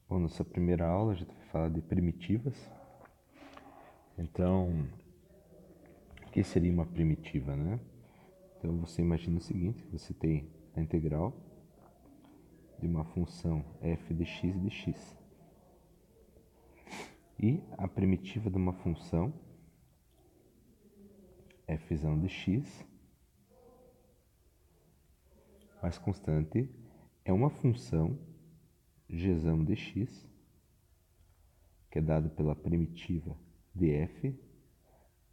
Bom, nessa primeira aula a gente vai falar de primitivas. Então, o que seria uma primitiva, né? Então você imagina o seguinte, você tem a integral de uma função f de x. E a primitiva de uma função f de x mais constante é uma função g de x, que é dado pela primitiva de f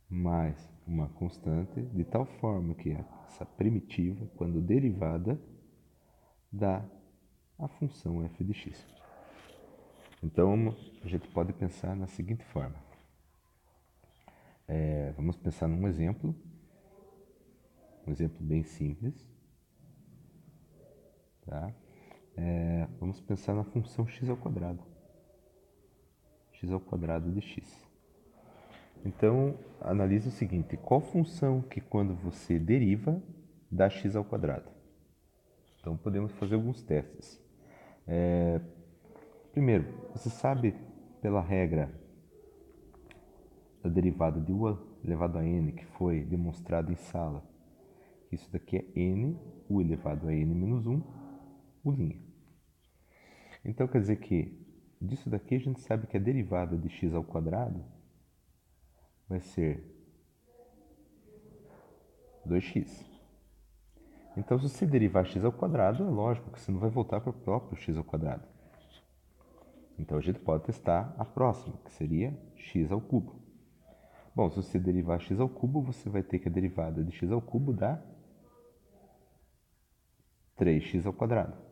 mais uma constante, de tal forma que essa primitiva, quando derivada, dá a função f de x. Então, a gente pode pensar na seguinte forma. Vamos pensar num exemplo, um exemplo bem simples. Tá? Vamos pensar na função x ao quadrado. X ao quadrado de x. Então, analise o seguinte, qual função que quando você deriva, dá x ao quadrado? Então, podemos fazer alguns testes. Primeiro, você sabe pela regra da derivada de u elevado a n, que foi demonstrado em sala, que isso daqui é n, u elevado a n menos 1, u'. Então, quer dizer que disso daqui a gente sabe que a derivada de x ao quadrado vai ser 2x. Então, se você derivar x ao quadrado, é lógico que você não vai voltar para o próprio x ao quadrado. Então, a gente pode testar a próxima, que seria x ao cubo. Bom, se você derivar x ao cubo, você vai ter que a derivada de x ao cubo dá 3x ao quadrado.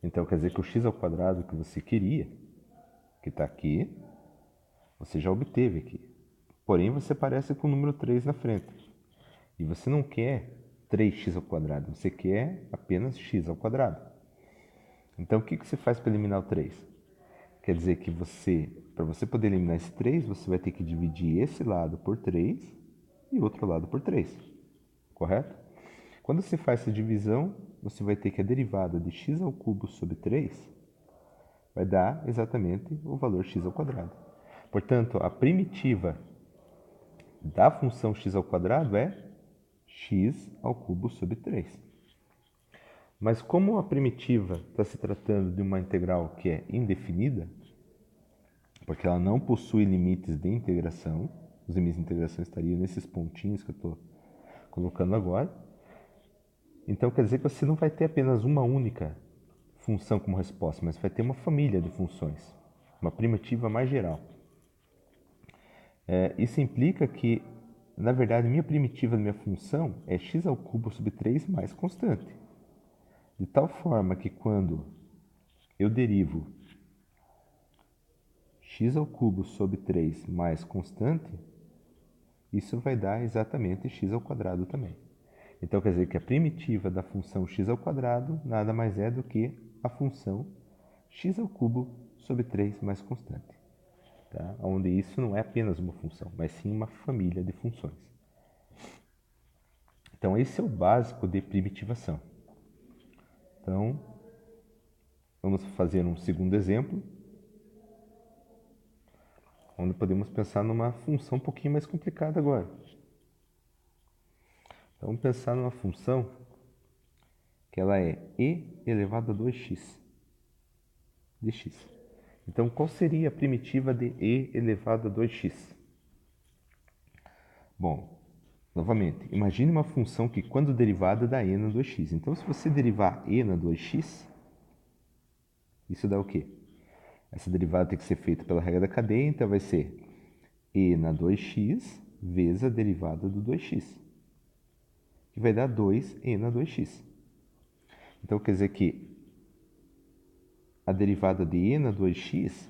Então, quer dizer que o x ao quadrado que você queria, que está aqui, você já obteve aqui. Porém, você aparece com o número 3 na frente. E você não quer 3x ao quadrado, você quer apenas x ao quadrado. Então, o que você faz para eliminar o 3? Quer dizer que para você poder eliminar esse 3, você vai ter que dividir esse lado por 3 e outro lado por 3. Correto? Quando você faz essa divisão, você vai ter que a derivada de x ao cubo sobre 3 vai dar exatamente o valor x ao quadrado. Portanto, a primitiva da função x ao quadrado é x ao cubo sobre 3. Mas como a primitiva está se tratando de uma integral que é indefinida, porque ela não possui limites de integração, os limites de integração estariam nesses pontinhos que eu estou colocando agora, então quer dizer que você não vai ter apenas uma única função como resposta, mas vai ter uma família de funções, uma primitiva mais geral. Isso implica que, na verdade, minha primitiva da minha função é x ao cubo sobre 3 mais constante. De tal forma que quando eu derivo x ao cubo sobre 3 mais constante, isso vai dar exatamente x ao quadrado também. Então, quer dizer que a primitiva da função x ao quadrado nada mais é do que a função x ao cubo sobre 3 mais constante. Tá? Onde isso não é apenas uma função, mas sim uma família de funções. Então, esse é o básico de primitivação. Então, vamos fazer um segundo exemplo, onde podemos pensar numa função um pouquinho mais complicada agora. Então, vamos pensar numa função que ela é e elevado a 2x de x. Então, qual seria a primitiva de e elevado a 2x? Bom, novamente, imagine uma função que quando derivada dá e na 2x. Então, se você derivar e na 2x, isso dá o quê? Essa derivada tem que ser feita pela regra da cadeia, então vai ser e na 2x vezes a derivada do 2x, que vai dar 2e na 2x. Então, quer dizer que a derivada de e na 2x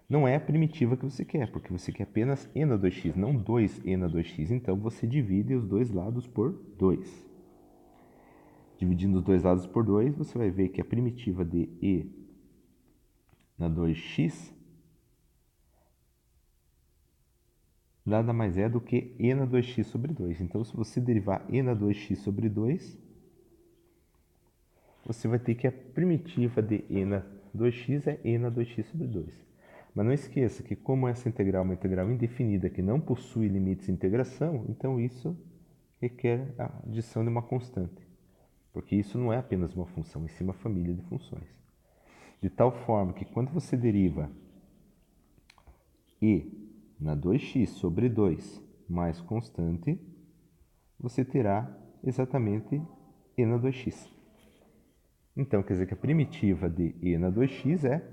não é a primitiva que você quer, porque você quer apenas e na 2x, não 2e na 2x. Então, você divide os dois lados por 2. Dividindo os dois lados por 2, você vai ver que a primitiva de e na 2x nada mais é do que e na 2x sobre 2. Então, se você derivar e na 2x sobre 2, você vai ter que a primitiva de e na 2x é e na 2x sobre 2. Mas não esqueça que como essa integral é uma integral indefinida que não possui limites de integração, então isso requer a adição de uma constante. Porque isso não é apenas uma função, em si uma família de funções. De tal forma que quando você deriva e na 2x sobre 2 mais constante, você terá exatamente e na 2x. Então, quer dizer que a primitiva de e na 2x é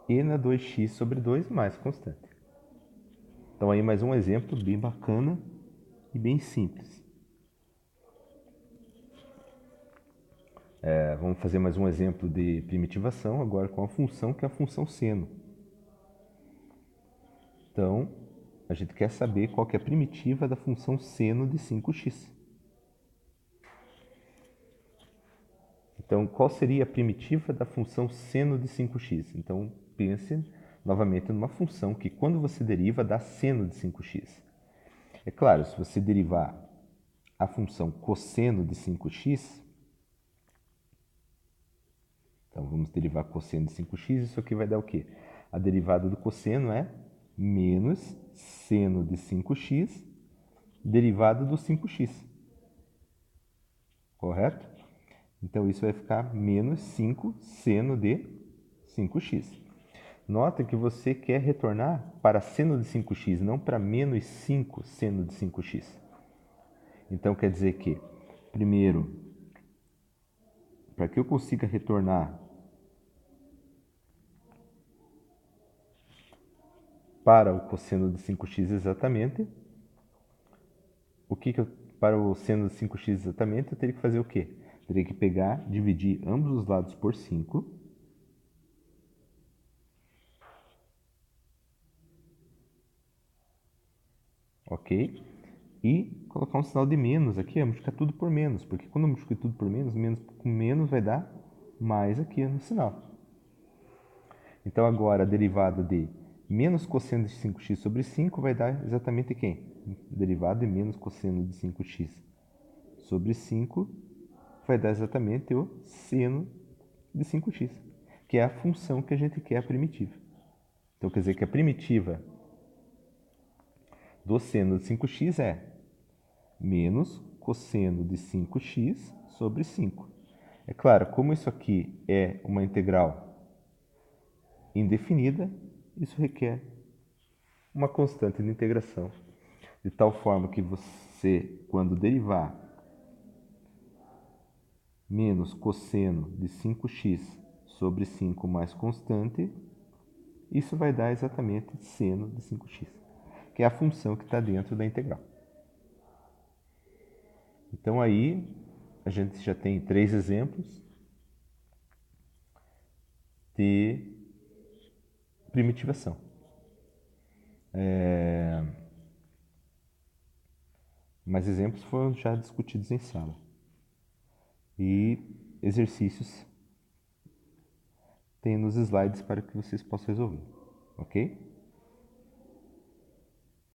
e na 2x sobre 2 mais constante. Então, aí mais um exemplo bem bacana e bem simples. Vamos fazer mais um exemplo de primitivação, agora com a função que é a função seno. Então, a gente quer saber qual que é a primitiva da função seno de 5x. Então, qual seria a primitiva da função seno de 5x? Então, pense novamente numa função que, quando você deriva, dá seno de 5x. É claro, se você derivar a função cosseno de 5x, então vamos derivar cosseno de 5x, isso aqui vai dar o quê? A derivada do cosseno é menos seno de 5x, derivada do 5x. Correto? Então, isso vai ficar menos 5 seno de 5x. Nota que você quer retornar para seno de 5x, não para menos 5 seno de 5x. Então, quer dizer que, primeiro, para que eu consiga retornar para o cosseno de 5x exatamente, para o seno de 5x exatamente, eu teria que fazer o quê? Teria que pegar, dividir ambos os lados por 5. Ok? E colocar um sinal de menos aqui, multiplicar tudo por menos, porque quando eu multiplico tudo por menos, menos com menos vai dar mais aqui no sinal. Então agora a derivada de menos cosseno de 5x sobre 5 vai dar exatamente quem? Derivada de menos cosseno de 5x sobre 5 vai dar exatamente o seno de 5x, que é a função que a gente quer a primitiva. Então quer dizer que a primitiva do seno de 5x é menos cosseno de 5x sobre 5. É claro, como isso aqui é uma integral indefinida, isso requer uma constante de integração, de tal forma que você, quando derivar menos cosseno de 5x sobre 5 mais constante, isso vai dar exatamente seno de 5x, que é a função que está dentro da integral. Então aí a gente já tem 3 exemplos de primitivação. Mas exemplos foram já discutidos em sala. E exercícios tem nos slides para que vocês possam resolver, ok?